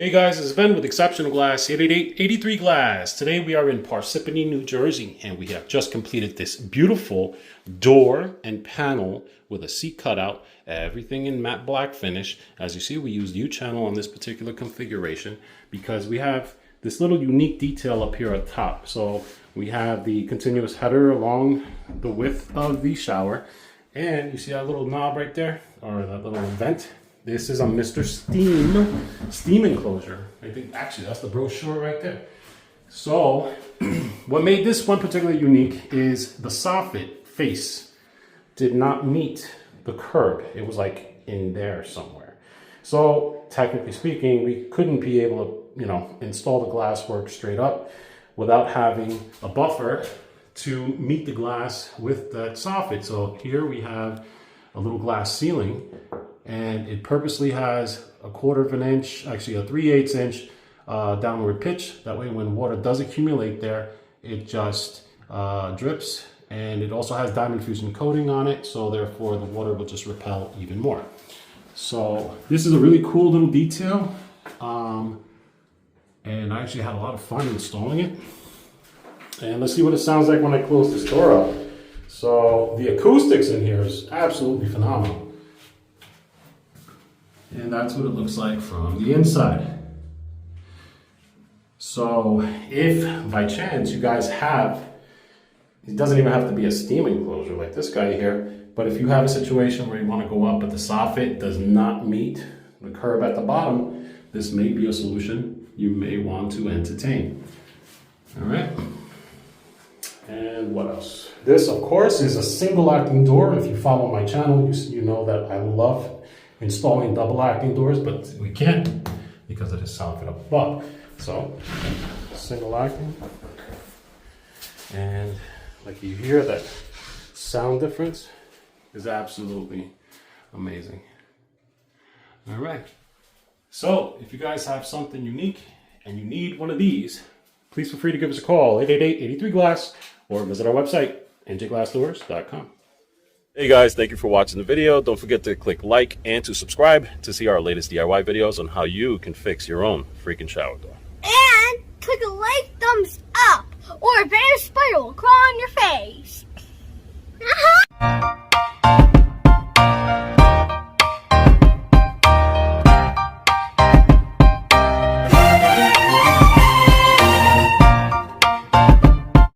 Hey guys, it's Ben with Exceptional Glass, 888-83 Glass. Today we are in Parsippany, New Jersey, and we have just completed this beautiful door and panel with a seat cutout, everything in matte black finish. As you see, we used U-channel on this particular configuration because we have this little unique detail up here at top. So we have the continuous header along the width of the shower, and you see that little knob right there, or that little vent. This is a Mr. Steam enclosure. I think actually that's the brochure right there. So what made this one particularly unique is the soffit face did not meet the curb. It was like in there somewhere. So technically speaking, we couldn't be able to, install the glass work straight up without having a buffer to meet the glass with that soffit. So here we have a little glass ceiling, and it purposely has a 1/4 inch, actually a 3/8 inch downward pitch. That way when water does accumulate there, it just drips, and it also has diamond fusion coating on it, so therefore the water will just repel even more. So this is a really cool little detail, and I actually had a lot of fun installing it. And let's see what it sounds like when I close this door up. So the acoustics in here is absolutely phenomenal. And that's what it looks like from the inside. So if by chance you guys have, it doesn't even have to be a steam enclosure like this guy here, but if you have a situation where you want to go up but the soffit does not meet the curb at the bottom, this may be a solution you may want to entertain. All right. And what else? This, of course, is a single acting door. If you follow my channel, you know that I love installing double acting doors, but we can't because of this soffit up above. So single acting, and like you hear, that sound difference is absolutely amazing. All right, so if you guys have something unique and you need one of these, please feel free to give us a call, 888-83 Glass, or visit our website, njglassdoors.com. Hey guys, thank you for watching the video. Don't forget to click like and to subscribe to see our latest DIY videos on how you can fix your own freaking shower door. And click a like, thumbs up, or a better spider will crawl on your face.